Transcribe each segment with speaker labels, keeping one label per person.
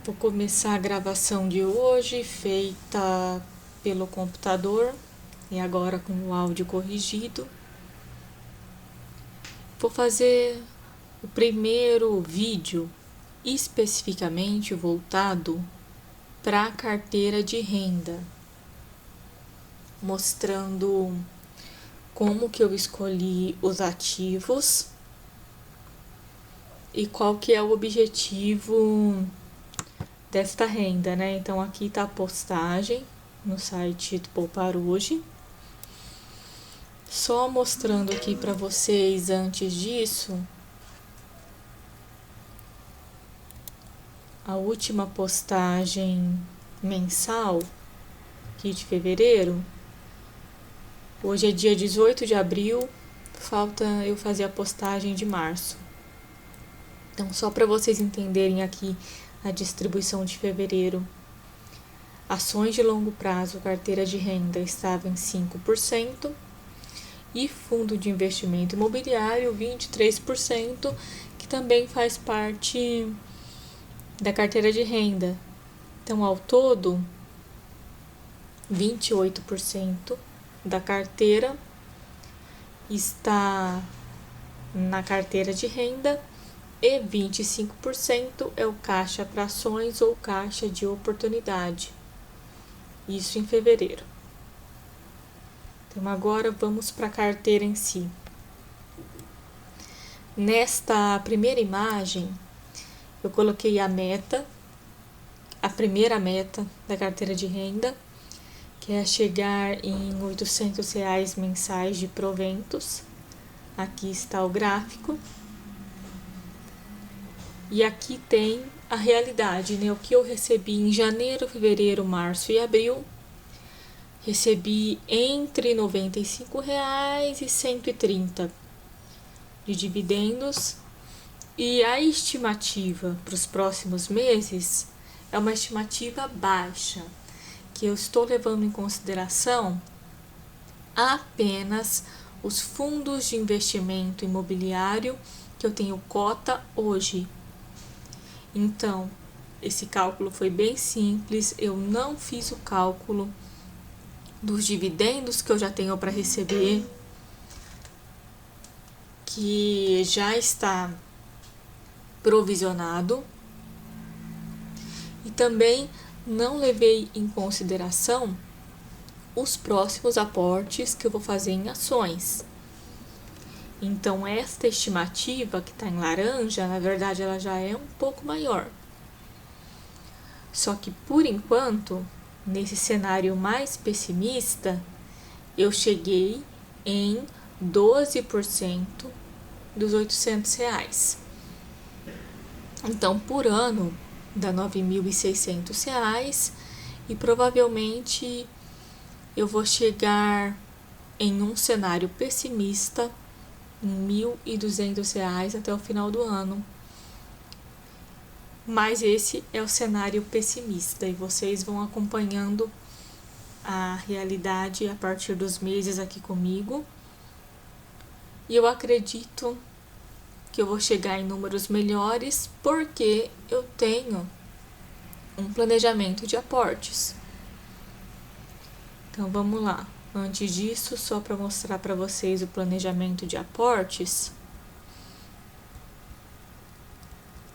Speaker 1: Vou começar a gravação de hoje, feita pelo computador e agora com o áudio corrigido. Vou fazer o primeiro vídeo especificamente voltado para a carteira de renda, mostrando como que eu escolhi os ativos e qual que é o objetivo desta renda, né? Então aqui tá a postagem no site do Poupar Hoje. Só mostrando aqui para vocês antes disso, a última postagem mensal aqui de fevereiro. Hoje é dia 18 de abril, falta eu fazer a postagem de março. Então, só para vocês entenderem aqui a distribuição de fevereiro. Ações de longo prazo, carteira de renda, estava em 5%. E fundo de investimento imobiliário, 23%, que também faz parte da carteira de renda. Então, ao todo, 28% da carteira está na carteira de renda e 25% é o caixa para ações ou caixa de oportunidade. Isso em fevereiro. Então, agora vamos para a carteira em si. Nesta primeira imagem, eu coloquei a meta, a primeira meta da carteira de renda, que é chegar em R$ 800 mensais de proventos. Aqui está o gráfico. E aqui tem a realidade, né? O que eu recebi em janeiro, fevereiro, março e abril. Recebi entre R$ 95 e R$ 130 de dividendos. E a estimativa para os próximos meses é uma estimativa baixa, que eu estou levando em consideração apenas os fundos de investimento imobiliário que eu tenho cota hoje. Então, esse cálculo foi bem simples, eu não fiz o cálculo dos dividendos que eu já tenho para receber, que já está provisionado, e também não levei em consideração os próximos aportes que eu vou fazer em ações. Então, esta estimativa que está em laranja, na verdade, ela já é um pouco maior. Só que, por enquanto, nesse cenário mais pessimista, eu cheguei em 12% dos R$ 800. Então, por ano, dá R$ 9.600 e provavelmente eu vou chegar em um cenário pessimista em R$ 1.200 até o final do ano. Mas esse é o cenário pessimista e vocês vão acompanhando a realidade a partir dos meses aqui comigo. E eu acredito que eu vou chegar em números melhores porque eu tenho um planejamento de aportes. Então vamos lá. Antes disso, só para mostrar para vocês o planejamento de aportes,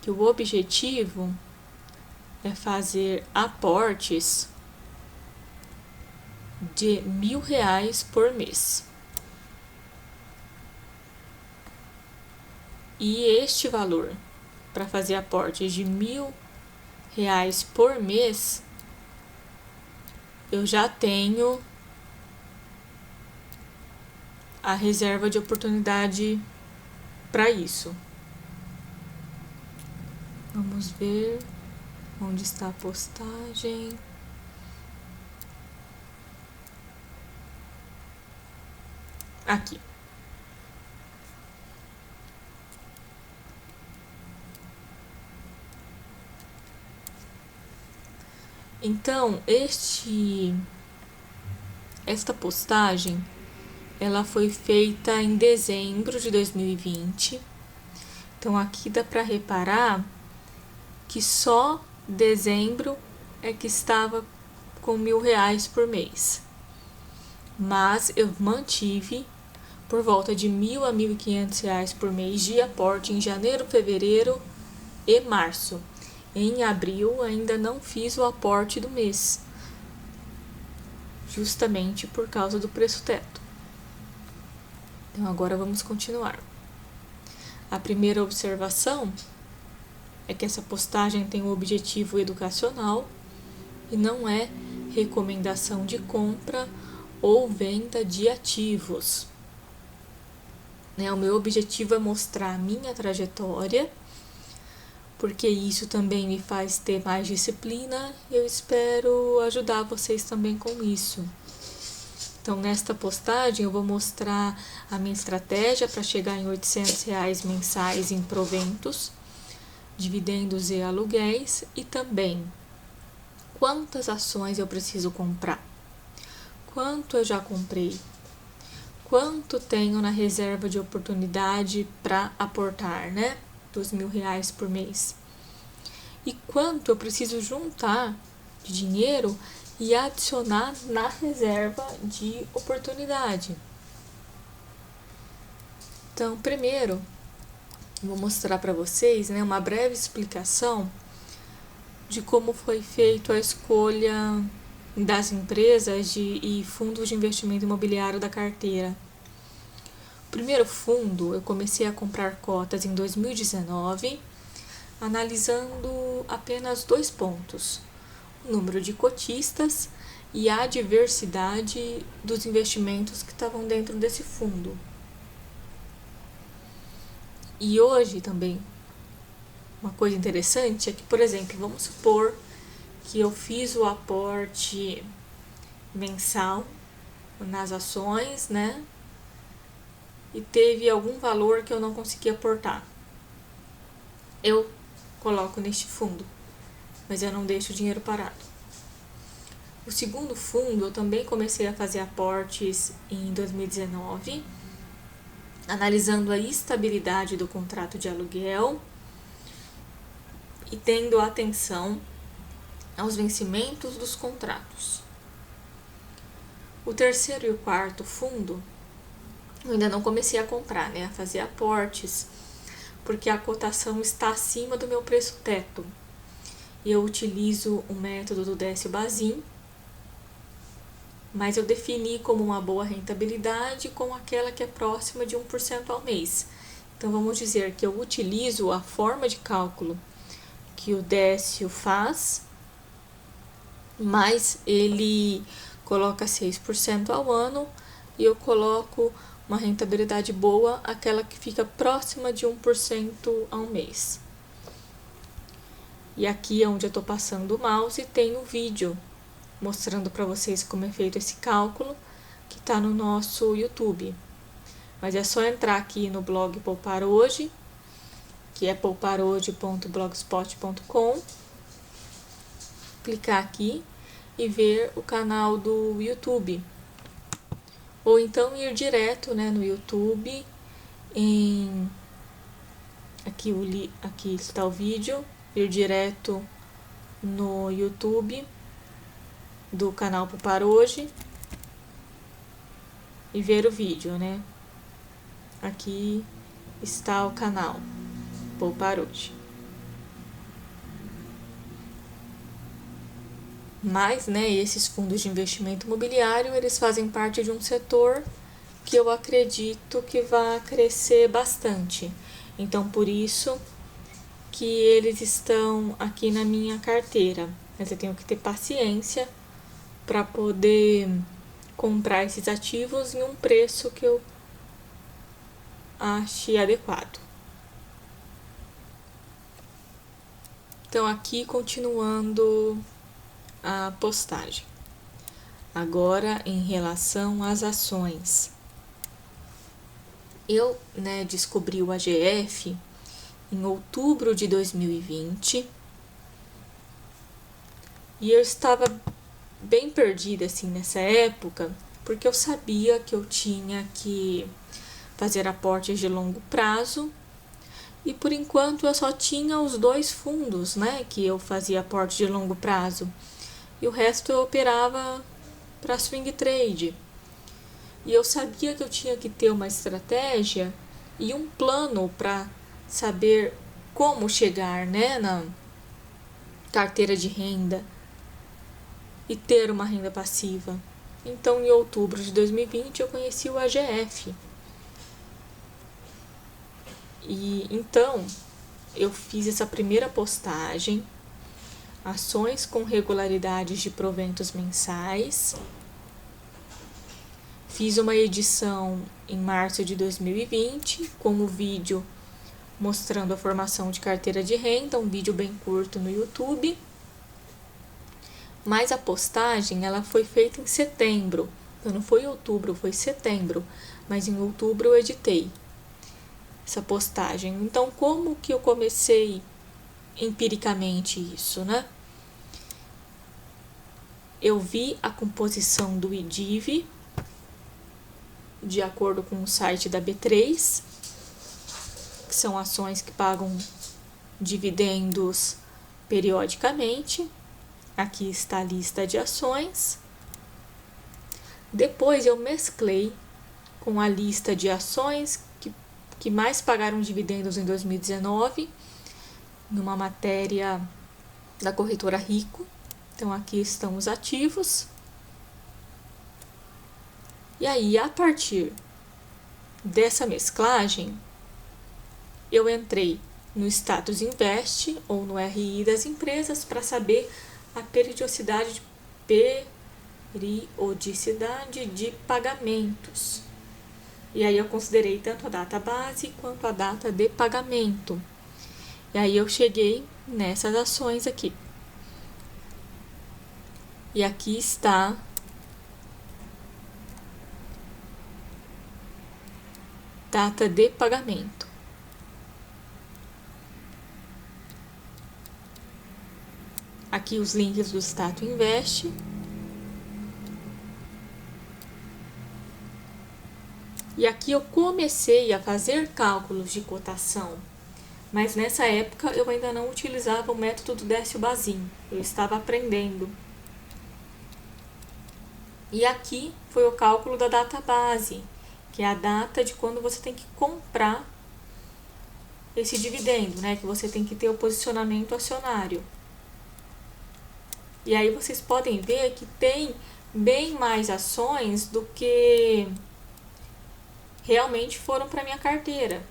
Speaker 1: que o objetivo é fazer aportes de R$ 1.000 por mês. E este valor, para fazer aportes de R$ 1.000 por mês, eu já tenho a reserva de oportunidade para isso. Vamos ver onde está a postagem. Aqui. Então, esta postagem, ela foi feita em dezembro de 2020. Então, aqui dá para reparar que só dezembro é que estava com R$ 1.000 por mês. Mas eu mantive por volta de R$ 1.000 a R$ 1.500 por mês de aporte em janeiro, fevereiro e março. Em abril ainda não fiz o aporte do mês, justamente por causa do preço teto. Então agora vamos continuar. A primeira observação é que essa postagem tem um objetivo educacional e não é recomendação de compra ou venda de ativos. O meu objetivo é mostrar a minha trajetória, porque isso também me faz ter mais disciplina e eu espero ajudar vocês também com isso. Então, nesta postagem eu vou mostrar a minha estratégia para chegar em R$ 800 mensais em proventos, dividendos e aluguéis, e também quantas ações eu preciso comprar, quanto eu já comprei, quanto tenho na reserva de oportunidade para aportar, dos R$ 1.000 por mês, e quanto eu preciso juntar de dinheiro e adicionar na reserva de oportunidade. Então, primeiro, vou mostrar para vocês, uma breve explicação de como foi feita a escolha das empresas e fundos de investimento imobiliário da carteira. O primeiro fundo, eu comecei a comprar cotas em 2019, analisando apenas 2 pontos: o número de cotistas e a diversidade dos investimentos que estavam dentro desse fundo. E hoje também, uma coisa interessante é que, por exemplo, vamos supor que eu fiz o aporte mensal nas ações, e teve algum valor que eu não consegui aportar. Eu coloco neste fundo, mas eu não deixo o dinheiro parado. O segundo fundo, eu também comecei a fazer aportes em 2019, analisando a estabilidade do contrato de aluguel e tendo atenção aos vencimentos dos contratos. O terceiro e o quarto fundo, eu ainda não comecei a comprar, a fazer aportes, porque a cotação está acima do meu preço teto. Eu utilizo o método do Décio-Bazin, mas eu defini como uma boa rentabilidade com aquela que é próxima de 1% ao mês. Então, vamos dizer que eu utilizo a forma de cálculo que o Décio faz, mas ele coloca 6% ao ano e eu coloco uma rentabilidade boa, aquela que fica próxima de 1% ao mês. E aqui é onde eu estou passando o mouse, tem um vídeo mostrando para vocês como é feito esse cálculo, que está no nosso YouTube. Mas é só entrar aqui no blog Poupar Hoje, que é pouparhoje.blogspot.com, clicar aqui e ver o canal do YouTube. Ou então ir direto, no YouTube, aqui está o vídeo, ir direto no YouTube do canal Poupar Hoje e ver o vídeo, Aqui está o canal Poupar Hoje. Mas, esses fundos de investimento imobiliário, eles fazem parte de um setor que eu acredito que vai crescer bastante. Então, por isso que eles estão aqui na minha carteira. Mas eu tenho que ter paciência para poder comprar esses ativos em um preço que eu ache adequado. Então, aqui continuando a postagem. Agora, em relação às ações. Eu, descobri o AGF em outubro de 2020 e eu estava bem perdida, nessa época, porque eu sabia que eu tinha que fazer aportes de longo prazo E por enquanto eu só tinha os 2 fundos, né, que eu fazia aporte de longo prazo. E o resto eu operava para swing trade. E eu sabia que eu tinha que ter uma estratégia e um plano para saber como chegar, né, na carteira de renda e ter uma renda passiva. Então, em outubro de 2020, eu conheci o AGF. E então, eu fiz essa primeira postagem, ações com regularidades de proventos mensais. Fiz uma edição em março de 2020 com o vídeo mostrando a formação de carteira de renda, um vídeo bem curto no YouTube. Mas a postagem ela foi feita em setembro, então não foi outubro, foi setembro, mas em outubro eu editei essa postagem. Então, como que eu comecei empiricamente isso, né? Eu vi a composição do IDIV de acordo com o site da B3, que são ações que pagam dividendos periodicamente. Aqui está a lista de ações. Depois eu mesclei com a lista de ações que mais pagaram dividendos em 2019, numa matéria da corretora Rico. Então aqui estão os ativos. E aí, a partir dessa mesclagem, eu entrei no Status Invest ou no RI das empresas para saber a periodicidade de pagamentos. E aí eu considerei tanto a data base quanto a data de pagamento. E aí eu cheguei nessas ações aqui. E aqui está data de pagamento. Aqui os links do Status Invest. E aqui eu comecei a fazer cálculos de cotação, mas nessa época eu ainda não utilizava o método do Décio-Bazin, eu estava aprendendo. E aqui foi o cálculo da data base, que é a data de quando você tem que comprar esse dividendo, né? Que você tem que ter o posicionamento acionário. E aí vocês podem ver que tem bem mais ações do que realmente foram para minha carteira.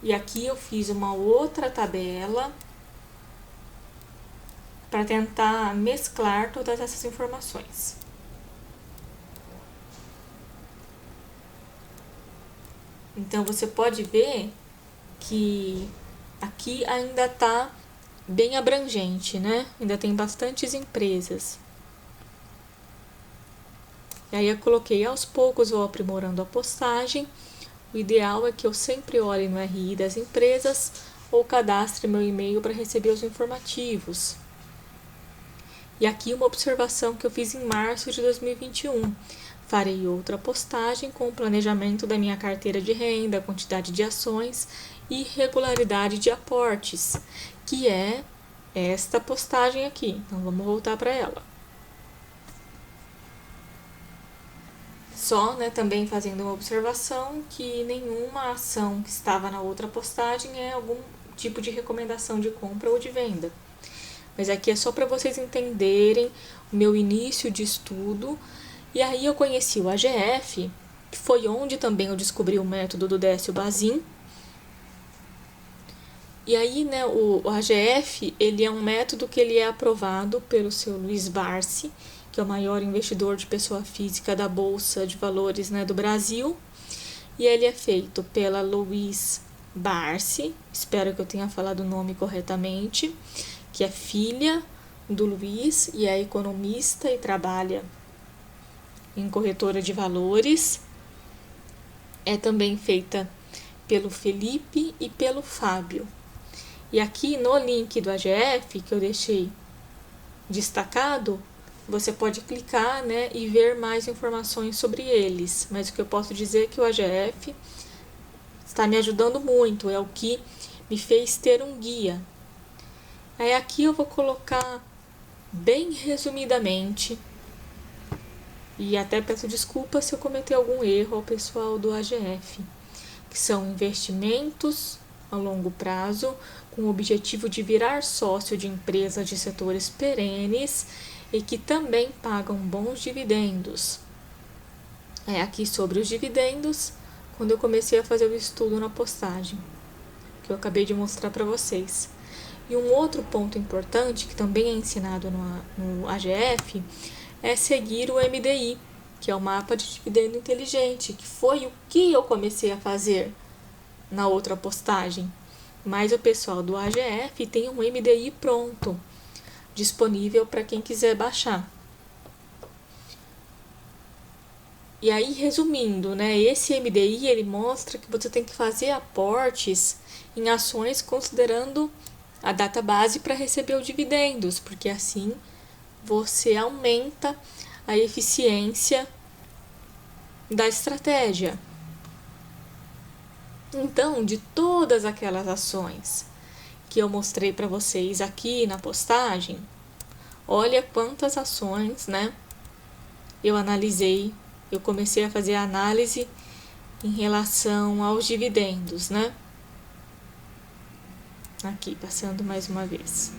Speaker 1: E aqui eu fiz uma outra tabela para tentar mesclar todas essas informações. Então você pode ver que aqui ainda está bem abrangente, né? Ainda tem bastantes empresas. E aí eu coloquei aos poucos, vou aprimorando a postagem. O ideal é que eu sempre olhe no RI das empresas ou cadastre meu e-mail para receber os informativos. E aqui uma observação que eu fiz em março de 2021. Farei outra postagem com o planejamento da minha carteira de renda, quantidade de ações e regularidade de aportes, que é esta postagem aqui. Então vamos voltar para ela. Só, né, também fazendo uma observação que nenhuma ação que estava na outra postagem é algum tipo de recomendação de compra ou de venda. Mas aqui é só para vocês entenderem o meu início de estudo. E aí eu conheci o AGF, que foi onde também eu descobri o método do Décio-Bazin. E aí, né, o AGF, ele é um método que ele é aprovado pelo seu Luiz Barsi, que é o maior investidor de pessoa física da Bolsa de Valores, né, do Brasil. E ele é feito pela Luiz Barsi, espero que eu tenha falado o nome corretamente, que é filha do Luiz e é economista e trabalha em corretora de valores. É também feita pelo Felipe e pelo Fábio. E aqui no link do AGF, que eu deixei destacado, você pode clicar, né, e ver mais informações sobre eles. Mas o que eu posso dizer é que o AGF está me ajudando muito, é o que me fez ter um guia. Aí aqui eu vou colocar bem resumidamente, e até peço desculpas se eu cometer algum erro ao pessoal do AGF, que são investimentos a longo prazo, com o objetivo de virar sócio de empresas de setores perenes e que também pagam bons dividendos. É aqui sobre os dividendos, quando eu comecei a fazer o estudo na postagem, que eu acabei de mostrar para vocês. E um outro ponto importante, que também é ensinado no AGF, é seguir o MDI, que é o mapa de dividendo inteligente, que foi o que eu comecei a fazer na outra postagem. Mas o pessoal do AGF tem um MDI pronto, disponível para quem quiser baixar. E aí, resumindo, né, esse MDI ele mostra que você tem que fazer aportes em ações considerando a data base para receber os dividendos, porque assim você aumenta a eficiência da estratégia. Então, de todas aquelas ações que eu mostrei para vocês aqui na postagem, olha quantas ações, né, eu analisei, eu comecei a fazer a análise em relação aos dividendos, né? Aqui, passando mais uma vez.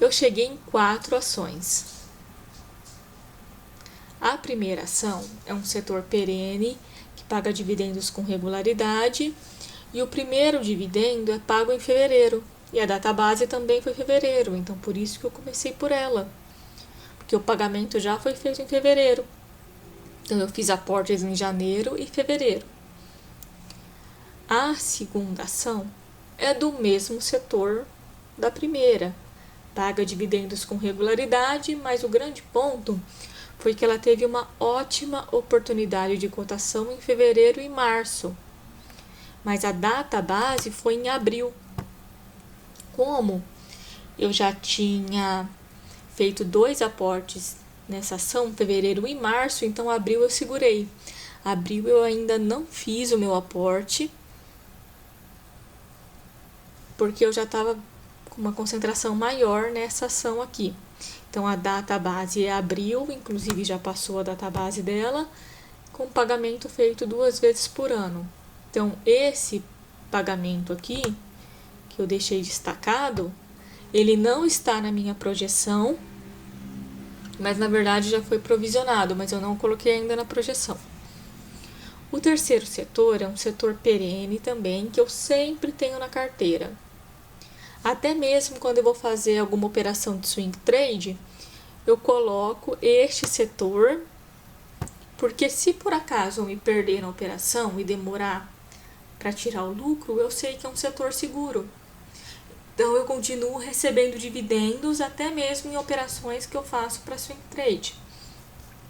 Speaker 1: Eu cheguei em 4 ações. A primeira ação é um setor perene, que paga dividendos com regularidade, e o primeiro dividendo é pago em fevereiro, e a data base também foi fevereiro, então por isso que eu comecei por ela, porque o pagamento já foi feito em fevereiro. Então eu fiz aportes em janeiro e fevereiro. A segunda ação é do mesmo setor da primeira, paga dividendos com regularidade, mas o grande ponto foi que ela teve uma ótima oportunidade de cotação em fevereiro e março, mas a data base foi em abril. Como eu já tinha feito 2 aportes nessa ação, fevereiro e março, então abril eu segurei. Abril eu ainda não fiz o meu aporte, porque eu já estava com uma concentração maior nessa ação aqui. Então a data base é abril, inclusive já passou a data base dela, com pagamento feito 2 vezes por ano. Então esse pagamento aqui, que eu deixei destacado, ele não está na minha projeção, mas na verdade já foi provisionado, mas eu não coloquei ainda na projeção. O terceiro setor é um setor perene também, que eu sempre tenho na carteira. Até mesmo quando eu vou fazer alguma operação de swing trade, eu coloco este setor, porque se por acaso eu me perder na operação e demorar para tirar o lucro, eu sei que é um setor seguro. Então eu continuo recebendo dividendos até mesmo em operações que eu faço para swing trade.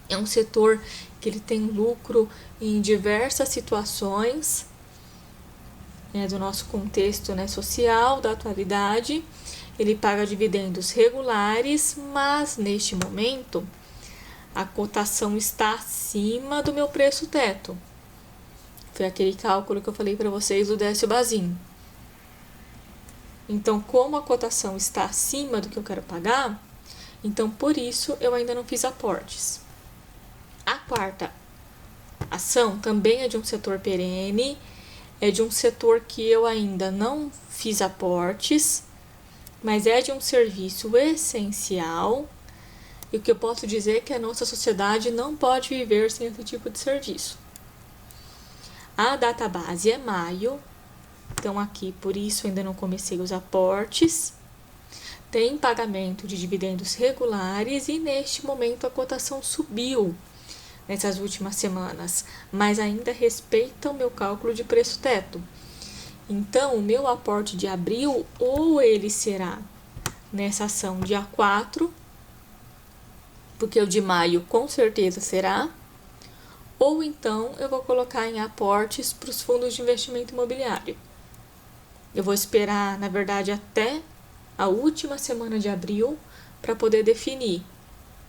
Speaker 1: É um setor que ele tem lucro em diversas situações, né, do nosso contexto, né, social, da atualidade. Ele paga dividendos regulares, mas neste momento a cotação está acima do meu preço teto. Foi aquele cálculo que eu falei para vocês do Décio Bazin. Então, como a cotação está acima do que eu quero pagar, então por isso eu ainda não fiz aportes. A quarta ação também é de um setor perene, é de um setor que eu ainda não fiz aportes, mas é de um serviço essencial, e o que eu posso dizer é que a nossa sociedade não pode viver sem esse tipo de serviço. A data base é maio, então aqui por isso ainda não comecei os aportes. Tem pagamento de dividendos regulares e neste momento a cotação subiu nessas últimas semanas, mas ainda respeita o meu cálculo de preço teto. Então, o meu aporte de abril, ou ele será nessa ação dia 4, porque o de maio com certeza será, ou então eu vou colocar em aportes para os fundos de investimento imobiliário. Eu vou esperar, na verdade, até a última semana de abril para poder definir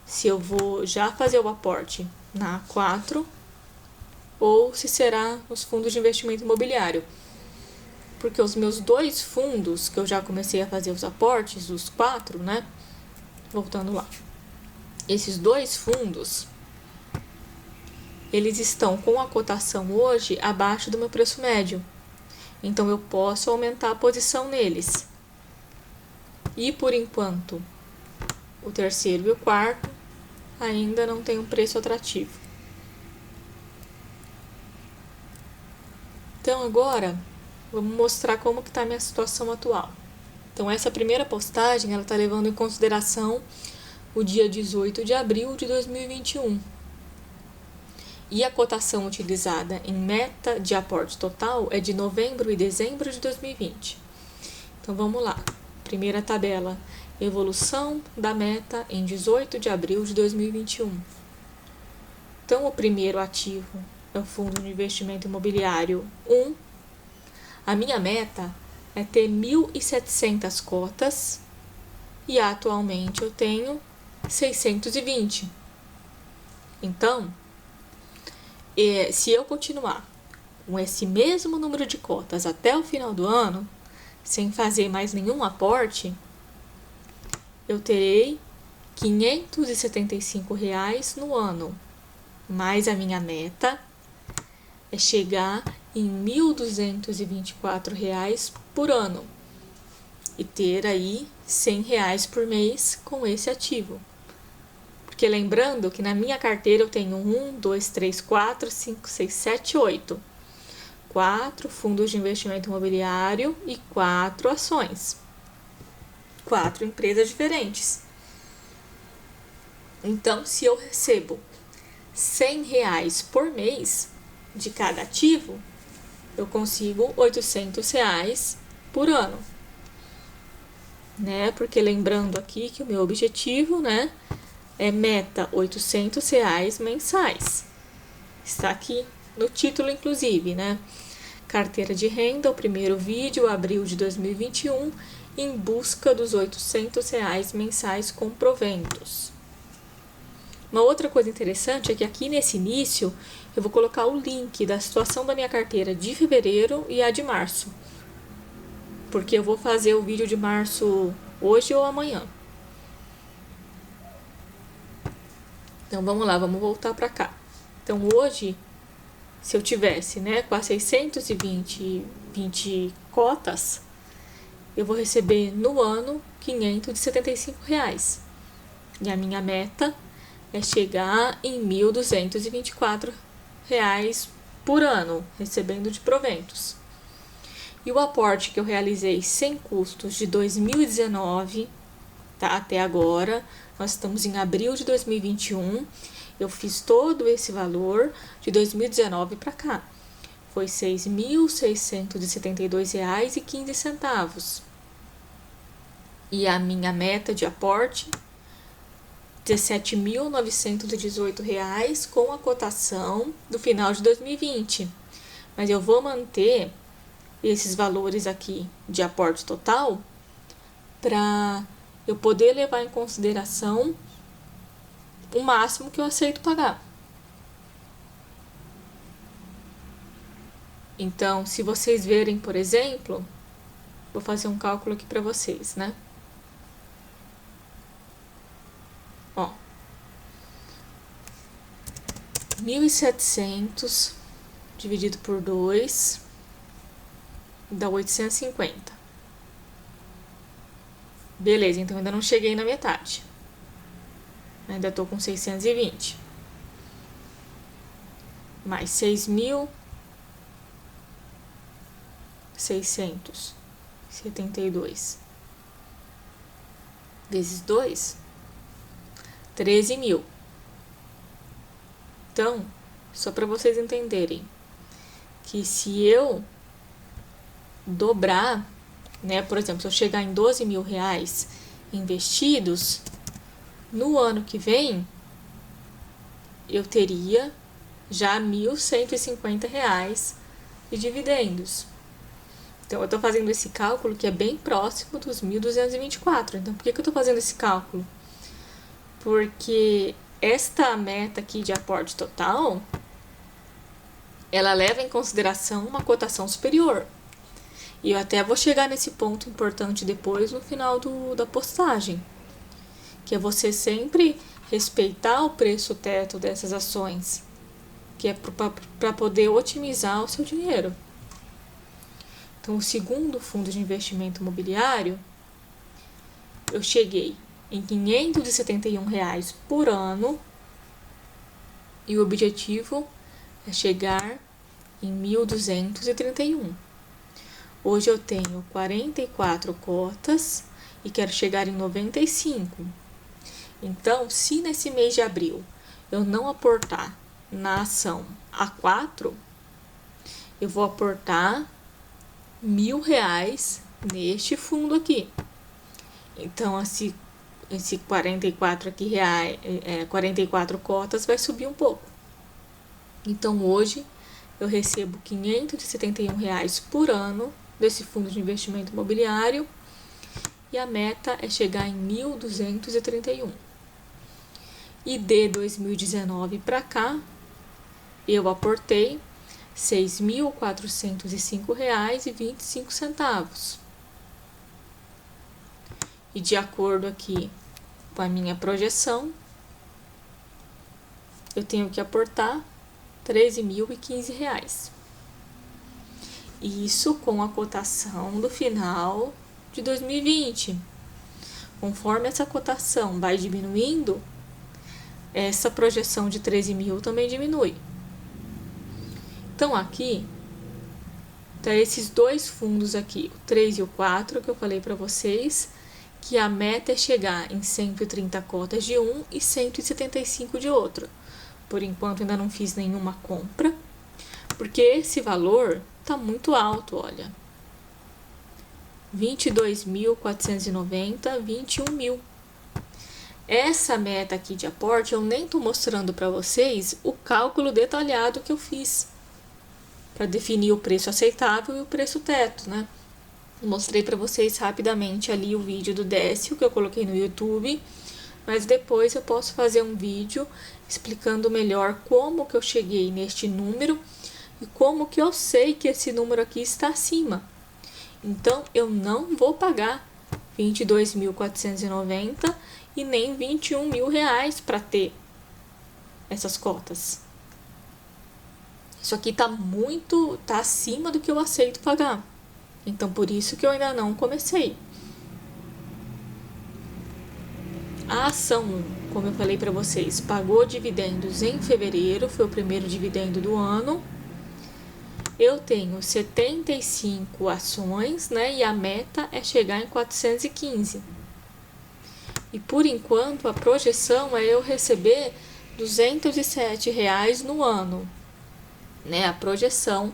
Speaker 1: se eu vou já fazer o aporte na A4 ou se será nos fundos de investimento imobiliário. Porque os meus 2 fundos, que eu já comecei a fazer os aportes, os 4, né? Voltando lá. Esses 2 fundos, eles estão com a cotação hoje abaixo do meu preço médio. Então, eu posso aumentar a posição neles. E, por enquanto, o terceiro e o quarto ainda não tem um preço atrativo. Então, agora, vamos mostrar como que está a minha situação atual. Então, essa primeira postagem, ela está levando em consideração o dia 18 de abril de 2021. E a cotação utilizada em meta de aporte total é de novembro e dezembro de 2020. Então, vamos lá. Primeira tabela, evolução da meta em 18 de abril de 2021. Então, o primeiro ativo é o Fundo de Investimento Imobiliário 1. A minha meta é ter 1.700 cotas e atualmente eu tenho 620. Então, se eu continuar com esse mesmo número de cotas até o final do ano, sem fazer mais nenhum aporte, eu terei R$ 575 no ano. Mas a minha meta é chegar em R$ 1.224 por ano e ter aí R$ 100 por mês com esse ativo. Porque lembrando que na minha carteira eu tenho 1, 2, 3, 4, 5, 6, 7, 8. 4 fundos de investimento imobiliário e 4 ações. 4 empresas diferentes. Então, se eu recebo R$ 100 por mês de cada ativo, eu consigo R$ 800 por ano. Né? Porque lembrando aqui que o meu objetivo, né, é meta R$ 800 mensais. Está aqui no título, inclusive, né? Carteira de renda, o primeiro vídeo, abril de 2021, em busca dos R$ 800 mensais com proventos. Uma outra coisa interessante é que aqui nesse início eu vou colocar o link da situação da minha carteira de fevereiro e a de março. Porque eu vou fazer o vídeo de março hoje ou amanhã. Então vamos lá, vamos voltar para cá. Então hoje, se eu tivesse, né, com as 620 cotas, eu vou receber no ano R$ 575. E a minha meta é chegar em R$ 1.224 por ano, recebendo de proventos. E o aporte que eu realizei sem custos de 2019, tá, até agora, nós estamos em abril de 2021, eu fiz todo esse valor de 2019 para cá. Foi R$ 6.672,15. E a minha meta de aporte, R$ 17.918 com a cotação do final de 2020. Mas eu vou manter esses valores aqui de aporte total para eu poder levar em consideração o máximo que eu aceito pagar. Então, se vocês verem, por exemplo, vou fazer um cálculo aqui para vocês, né? Ó, 1.700 dividido por 2 dá 850. Beleza, então ainda não cheguei na metade. Ainda tô com 620. Mais 6.672 vezes 2, 13.000. Então, só para vocês entenderem que se eu dobrar, né, por exemplo, se eu chegar em R$ 12.000 investidos, no ano que vem eu teria já R$ 1.150 de dividendos. Então, eu estou fazendo esse cálculo que é bem próximo dos 1.224. Então, por que eu estou fazendo esse cálculo? Porque esta meta aqui de aporte total, ela leva em consideração uma cotação superior. E eu até vou chegar nesse ponto importante depois no final da postagem, que é você sempre respeitar o preço teto dessas ações, que é para poder otimizar o seu dinheiro. Então, o segundo fundo de investimento imobiliário, eu cheguei em R$ 571 por ano e o objetivo é chegar em 1.231. Hoje eu tenho 44 cotas e quero chegar em 95. Então, se nesse mês de abril eu não aportar na ação A4, eu vou aportar R$ 1.000 neste fundo aqui. Então, esse 44 aqui 44 cotas vai subir um pouco. Então, hoje eu recebo R$ 571 por ano desse fundo de investimento imobiliário e a meta é chegar em 1.231. E de 2019 para cá, eu aportei R$ 6.405,25. E de acordo aqui com a minha projeção, eu tenho que aportar R$ 13.015. Isso com a cotação do final de 2020. Conforme essa cotação vai diminuindo, essa projeção de 13.000 também diminui. Então, aqui, tá esses dois fundos aqui, o 3 e o 4, que eu falei para vocês, que a meta é chegar em 130 cotas de um e 175 de outro. Por enquanto, ainda não fiz nenhuma compra, porque esse valor tá muito alto, olha. 22.490, 21.000. Essa meta aqui de aporte, eu nem tô mostrando para vocês o cálculo detalhado que eu fiz para definir o preço aceitável e o preço teto, né? Mostrei para vocês rapidamente ali o vídeo do Décio que eu coloquei no YouTube, mas depois eu posso fazer um vídeo explicando melhor como que eu cheguei neste número e como que eu sei que esse número aqui está acima. Então, eu não vou pagar 22.490 e nem 21.000 reais para ter essas cotas. Isso aqui tá acima do que eu aceito pagar. Então, por isso que eu ainda não comecei. A ação, como eu falei para vocês, pagou dividendos em fevereiro, foi o primeiro dividendo do ano. Eu tenho 75 ações, né? E a meta é chegar em 415. E por enquanto a projeção é eu receber R$ 207 no ano, né? A projeção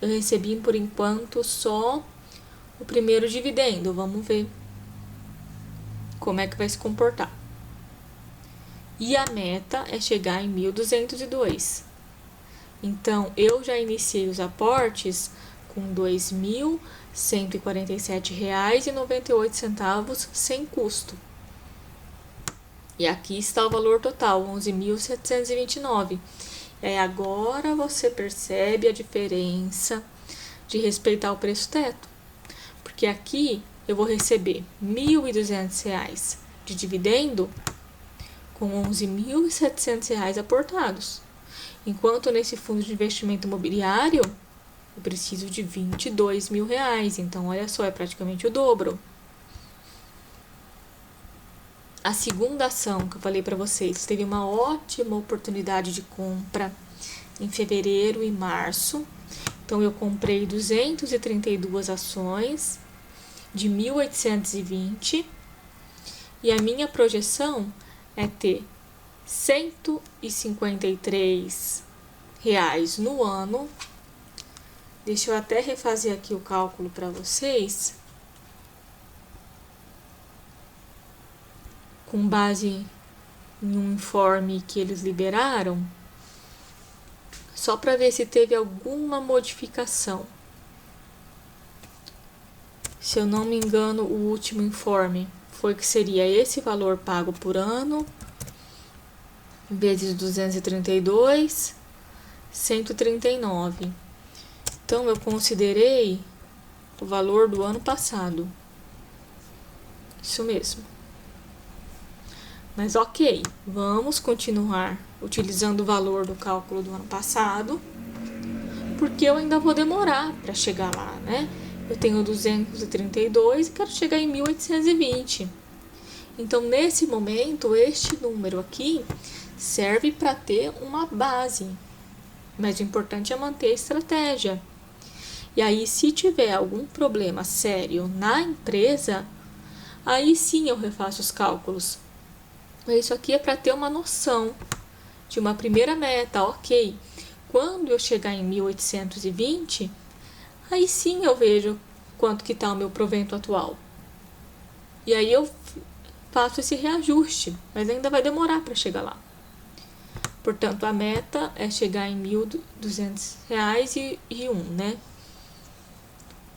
Speaker 1: eu recebi por enquanto só o primeiro dividendo. Vamos ver como é que vai se comportar. E a meta é chegar em 1.202. Então, eu já iniciei os aportes com R$ 2.147,98 sem custo. E aqui está o valor total, R$ 11.729. Agora você percebe a diferença de respeitar o preço teto. Porque aqui eu vou receber R$ 1.200 de dividendo com R$ 11.700 aportados. Enquanto nesse fundo de investimento imobiliário, eu preciso de R$ 22.000. Então, olha só, é praticamente o dobro. A segunda ação que eu falei para vocês, teve uma ótima oportunidade de compra em fevereiro e março. Então, eu comprei 232 ações de 1.820 e a minha projeção é ter R$ 153 no ano. Deixa eu até refazer aqui o cálculo para vocês. Com base em um informe que eles liberaram, só para ver se teve alguma modificação. Se eu não me engano, o último informe foi que seria esse valor pago por ano, vezes 232, 139. Então, eu considerei o valor do ano passado. Isso mesmo. Mas ok, vamos continuar utilizando o valor do cálculo do ano passado, porque eu ainda vou demorar para chegar lá, né? Eu tenho 232 e quero chegar em 1820. Então, nesse momento, este número aqui serve para ter uma base, mas o importante é manter a estratégia. E aí, se tiver algum problema sério na empresa, aí sim eu refaço os cálculos. Isso aqui é para ter uma noção de uma primeira meta, ok. Quando eu chegar em 1820, aí sim eu vejo quanto que está o meu provento atual. E aí eu faço esse reajuste, mas ainda vai demorar para chegar lá. Portanto, a meta é chegar em R$1.200 né?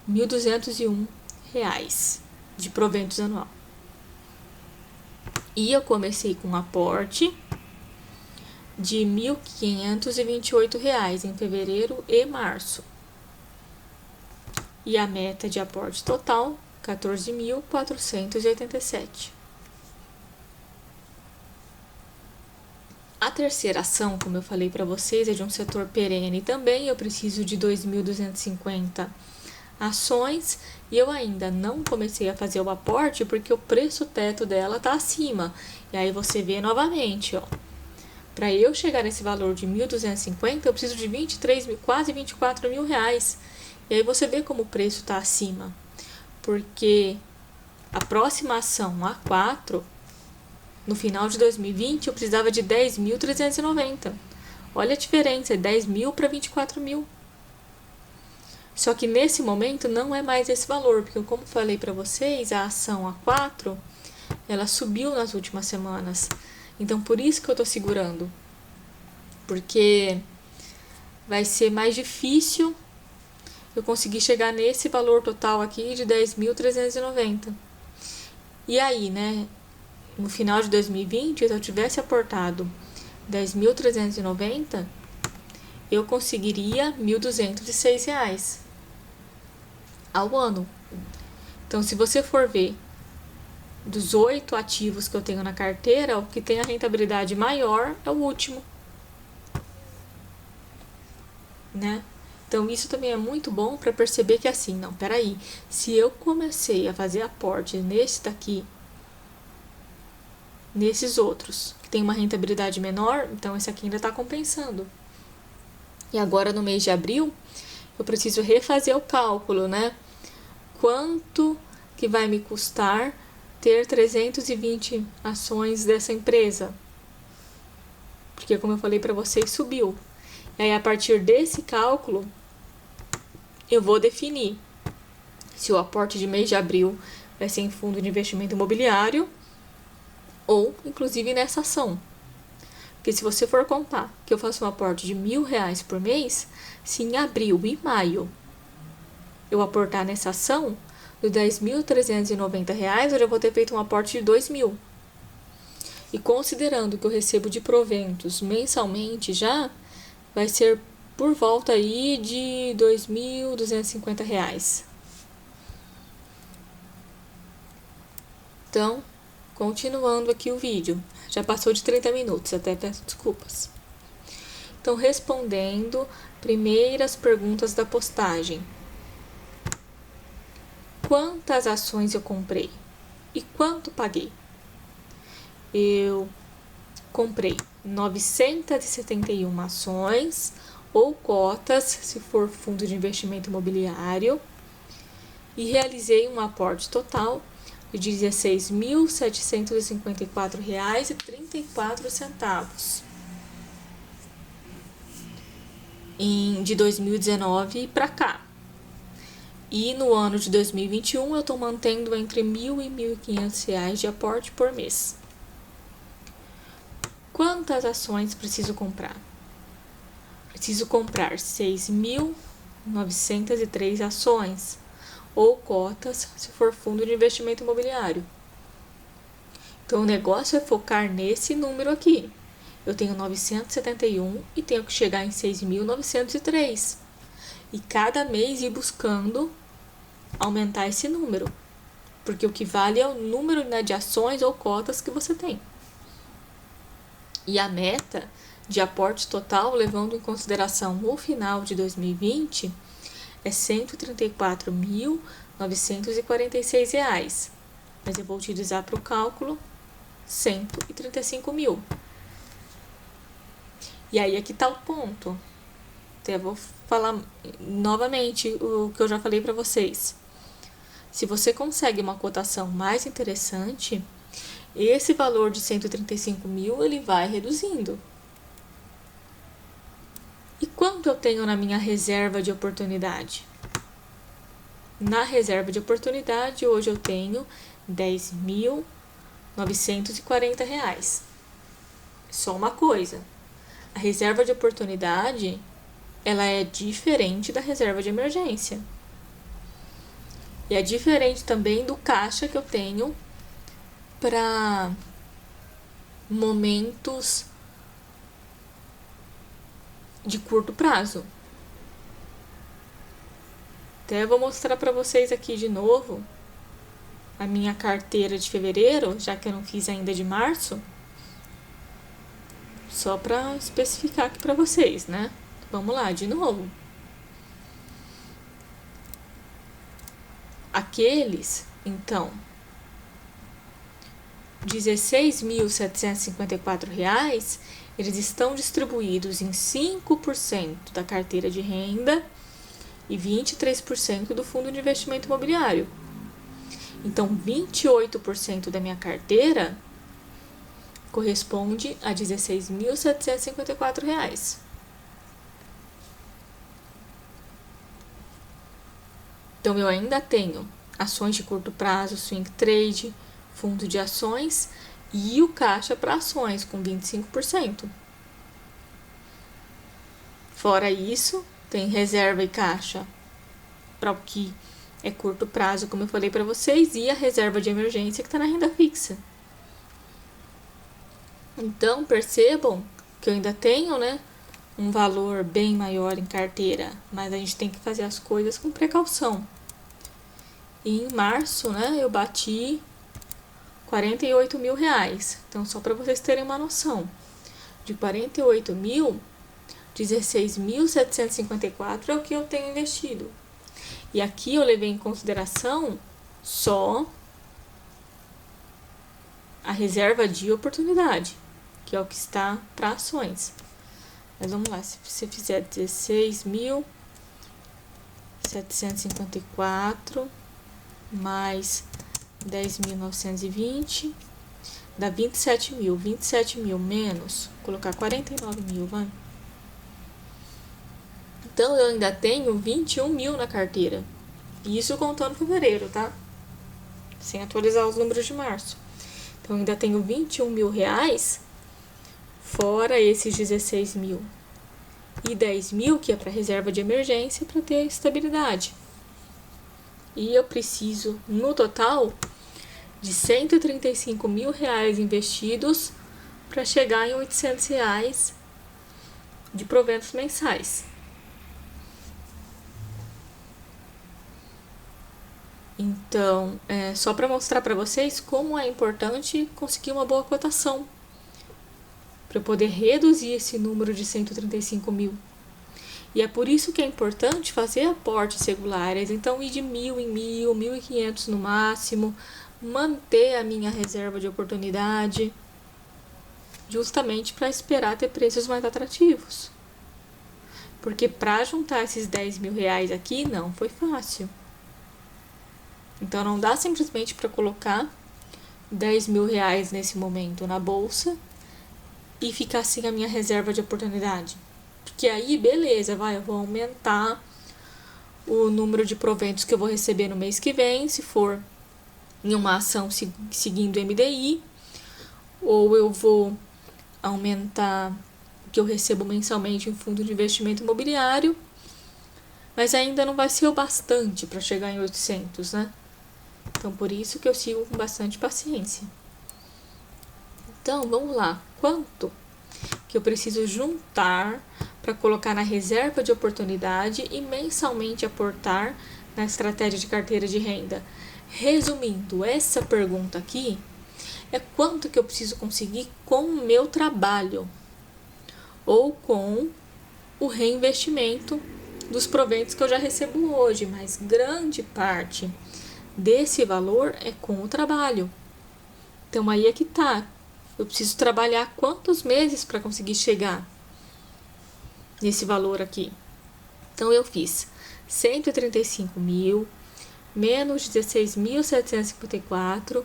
Speaker 1: R$1.201 de proventos anual. E eu comecei com um aporte de R$1.528 em fevereiro e março. E a meta de aporte total, 14.487. A terceira ação, como eu falei para vocês, é de um setor perene também. Eu preciso de 2.250 ações e eu ainda não comecei a fazer o aporte porque o preço teto dela está acima. E aí você vê novamente, ó. Para eu chegar nesse valor de 1.250, eu preciso de 23 mil, quase 24 mil reais. E aí você vê como o preço está acima. Porque a próxima ação, A4, no final de 2020, eu precisava de 10.390. Olha a diferença, é 10 mil para 24 mil. Só que nesse momento não é mais esse valor, porque como falei para vocês, a ação A4, ela subiu nas últimas semanas. Então, por isso que eu tô segurando. Porque vai ser mais difícil eu conseguir chegar nesse valor total aqui de 10.390. E aí, né? No final de 2020, se eu tivesse aportado 10.390, eu conseguiria R$1.206 ao ano. Então, se você for ver dos 8 ativos que eu tenho na carteira, o que tem a rentabilidade maior é o último, né? Então, isso também é muito bom para perceber que assim, não, peraí, se eu comecei a fazer aporte nesse daqui, nesses outros, que tem uma rentabilidade menor, então esse aqui ainda está compensando. E agora, no mês de abril, eu preciso refazer o cálculo, né? Quanto que vai me custar ter 320 ações dessa empresa? Porque, como eu falei para vocês, subiu. E aí, a partir desse cálculo, eu vou definir se o aporte de mês de abril vai ser em fundo de investimento imobiliário ou, inclusive, nessa ação. Porque se você for contar que eu faço um aporte de R$1.000 por mês, se em abril e maio eu aportar nessa ação, de R$10.390, eu já vou ter feito um aporte de R$2.000. E considerando que eu recebo de proventos mensalmente já, vai ser por volta aí de R$2.250. Então, continuando aqui o vídeo. Já passou de 30 minutos, até peço desculpas. Então, respondendo primeiras perguntas da postagem. Quantas ações eu comprei? E quanto paguei? Eu comprei 971 ações ou cotas, se for fundo de investimento imobiliário, e realizei um aporte total de R$16.754,34 de 2019 para cá. E no ano de 2021 eu estou mantendo entre R$1.000 e R$1.500 de aporte por mês. Quantas ações preciso comprar? Preciso comprar 6.903 ações ou cotas, se for fundo de investimento imobiliário. Então, o negócio é focar nesse número aqui. eu tenho 971 e tenho que chegar em 6.903. E cada mês ir buscando aumentar esse número. Porque o que vale é o número, né, de ações ou cotas que você tem. E a meta de aporte total, levando em consideração o final de 2020, é R$ 134.946. Mas eu vou utilizar para o cálculo 135 mil. E aí aqui está o ponto. Até vou falar novamente o que eu já falei para vocês. Se você consegue uma cotação mais interessante, esse valor de 135 mil ele vai reduzindo. E quanto eu tenho na minha reserva de oportunidade? Na reserva de oportunidade, hoje eu tenho R$ 10.940. Só uma coisa, a reserva de oportunidade, ela é diferente da reserva de emergência. E é diferente também do caixa que eu tenho para momentos de curto prazo. Até vou mostrar para vocês aqui de novo a minha carteira de fevereiro, já que eu não fiz ainda de março. Só para especificar aqui para vocês, né? Vamos lá, de novo. Aqueles, então, R$ 16.754, eles estão distribuídos em 5% da carteira de renda e 23% do fundo de investimento imobiliário. Então, 28% da minha carteira corresponde a R$ 16.754. Então, eu ainda tenho ações de curto prazo, swing trade, fundo de ações e o caixa para ações com 25%. Fora isso, tem reserva e caixa para o que é curto prazo, como eu falei para vocês, e a reserva de emergência que está na renda fixa. Então, percebam que eu ainda tenho, né, um valor bem maior em carteira, mas a gente tem que fazer as coisas com precaução. E em março, né, eu bati R$ 48 mil. Então, só para vocês terem uma noção, de 48 mil, 16.754 é o que eu tenho investido. E aqui eu levei em consideração só a reserva de oportunidade, que é o que está para ações. Mas vamos lá, se você fizer 16.754 mais 10.920 dá 27 mil. 27 mil menos, vou colocar 49 mil, vai. Então, eu ainda tenho 21 mil na carteira. Isso contando fevereiro, tá? Sem atualizar os números de março. Então, eu ainda tenho 21 mil reais, fora esses 16 mil. E 10 mil, que é para reserva de emergência, para ter estabilidade. E eu preciso, no total, de 135 mil reais investidos para chegar em 800 reais de proventos mensais. Então, só para mostrar para vocês como é importante conseguir uma boa cotação para poder reduzir esse número de 135 mil. E é por isso que é importante fazer aportes regulares. Então, ir de 1.000 em 1.000, 1.500 no máximo, manter a minha reserva de oportunidade, justamente para esperar ter preços mais atrativos. Porque para juntar esses 10 mil reais aqui, não foi fácil. Então, não dá simplesmente para colocar 10 mil reais nesse momento na bolsa e ficar sem a minha reserva de oportunidade. Porque aí, beleza, eu vou aumentar o número de proventos que eu vou receber no mês que vem, se for em uma ação seguindo o MDI, ou eu vou aumentar o que eu recebo mensalmente em fundo de investimento imobiliário, mas ainda não vai ser o bastante para chegar em 800, né? Então, por isso que eu sigo com bastante paciência. Então, vamos lá. Quanto que eu preciso juntar para colocar na reserva de oportunidade e mensalmente aportar na estratégia de carteira de renda? Resumindo, essa pergunta aqui é quanto que eu preciso conseguir com o meu trabalho ou com o reinvestimento dos proventos que eu já recebo hoje, mas grande parte desse valor é com o trabalho. Então aí é que tá. Eu preciso trabalhar quantos meses para conseguir chegar nesse valor aqui? Então eu fiz 135 mil, menos 16.754,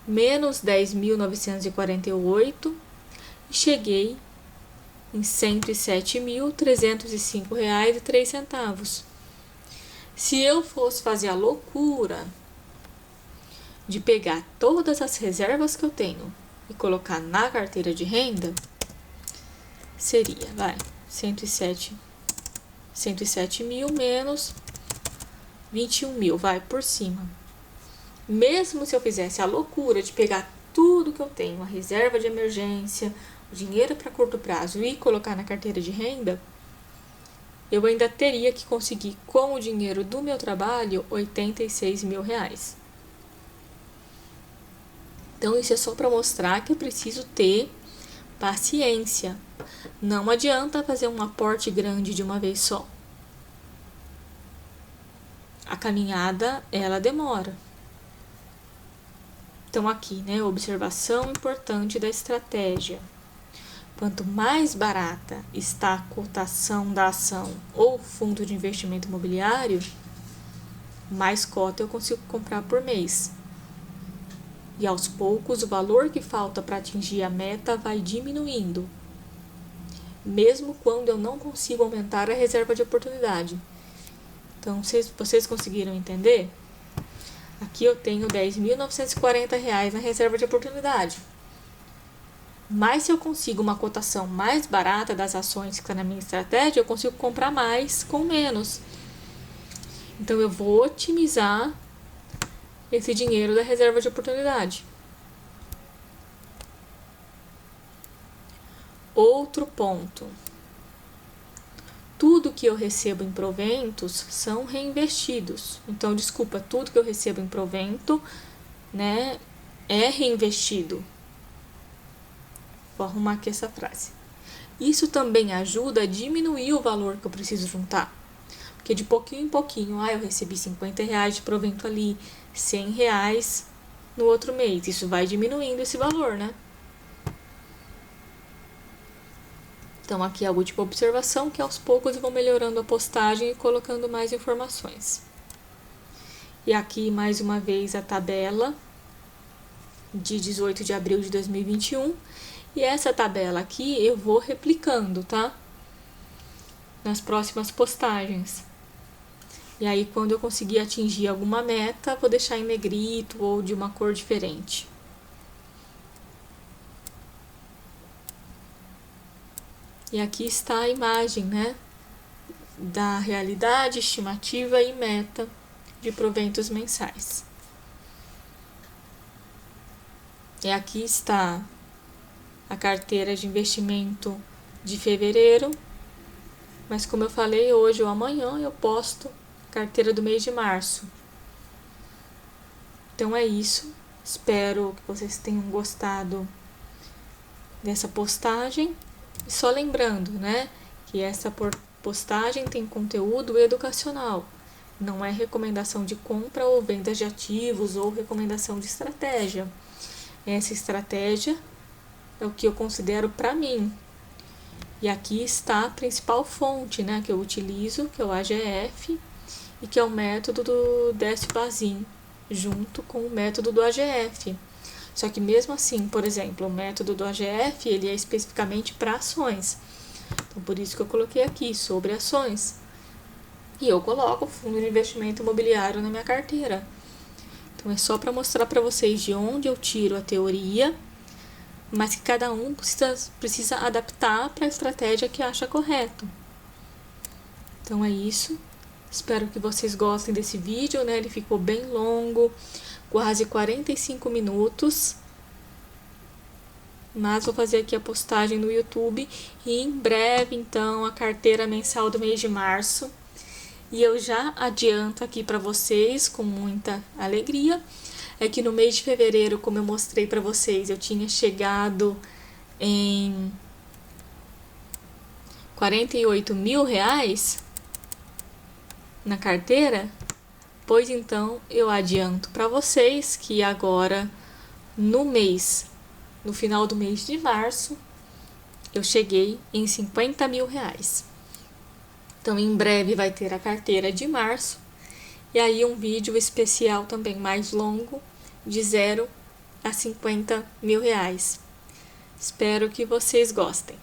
Speaker 1: menos 10.948 e cheguei em R$ 107.305,03. Se eu fosse fazer a loucura de pegar todas as reservas que eu tenho e colocar na carteira de renda, seria, 107 mil menos 21 mil, por cima. Mesmo se eu fizesse a loucura de pegar tudo que eu tenho, a reserva de emergência, o dinheiro para curto prazo e colocar na carteira de renda, eu ainda teria que conseguir, com o dinheiro do meu trabalho, R$ 86 mil. Então, isso é só para mostrar que eu preciso ter paciência. Não adianta fazer um aporte grande de uma vez só. A caminhada, ela demora. Então, aqui, né, observação importante da estratégia. Quanto mais barata está a cotação da ação ou fundo de investimento imobiliário, mais cota eu consigo comprar por mês. E aos poucos, o valor que falta para atingir a meta vai diminuindo, mesmo quando eu não consigo aumentar a reserva de oportunidade. Então, vocês conseguiram entender? Aqui eu tenho R$ 10.940 na reserva de oportunidade. Mas se eu consigo uma cotação mais barata das ações que está na minha estratégia, eu consigo comprar mais com menos. Então, eu vou otimizar esse dinheiro da reserva de oportunidade. Outro ponto. Tudo que eu recebo em proventos são reinvestidos. Então, tudo que eu recebo em provento, né, é reinvestido. Vou arrumar aqui essa frase. Isso também ajuda a diminuir o valor que eu preciso juntar. Porque de pouquinho em pouquinho, eu recebi R$ 50 de provento ali, R$ 100 no outro mês. Isso vai diminuindo esse valor, né? Então, aqui é a última observação, que aos poucos eu vou melhorando a postagem e colocando mais informações. E aqui, mais uma vez, a tabela de 18 de abril de 2021. E essa tabela aqui eu vou replicando, tá? Nas próximas postagens. E aí, quando eu conseguir atingir alguma meta, vou deixar em negrito ou de uma cor diferente. E aqui está a imagem, né? Da realidade, estimativa e meta de proventos mensais. E aqui está a carteira de investimento de fevereiro, mas como eu falei, hoje ou amanhã eu posto a carteira do mês de março. Então é isso, espero que vocês tenham gostado dessa postagem. E só lembrando, né, que essa postagem tem conteúdo educacional, não é recomendação de compra ou venda de ativos ou recomendação de estratégia. Essa estratégia é o que eu considero para mim. E aqui está a principal fonte, né, que eu utilizo, que é o AGF, e que é o método do Décio Bazin, junto com o método do AGF. Só que mesmo assim, por exemplo, o método do AGF, ele é especificamente para ações. Então, por isso que eu coloquei aqui, sobre ações. E eu coloco o fundo de investimento imobiliário na minha carteira. Então, é só para mostrar para vocês de onde eu tiro a teoria, mas que cada um precisa adaptar para a estratégia que acha correto. Então, é isso. Espero que vocês gostem desse vídeo, né? Ele ficou bem longo, quase 45 minutos. mas vou fazer aqui a postagem no YouTube e em breve, então, a carteira mensal do mês de março. E eu já adianto aqui para vocês, com muita alegria, é que no mês de fevereiro, como eu mostrei para vocês, eu tinha chegado em R$ 48.000 na carteira. Pois então, eu adianto para vocês que agora, no final do mês de março, eu cheguei em R$ 50.000. Então, em breve vai ter a carteira de março e aí um vídeo especial também mais longo, de 0 a R$ 50.000. Espero que vocês gostem.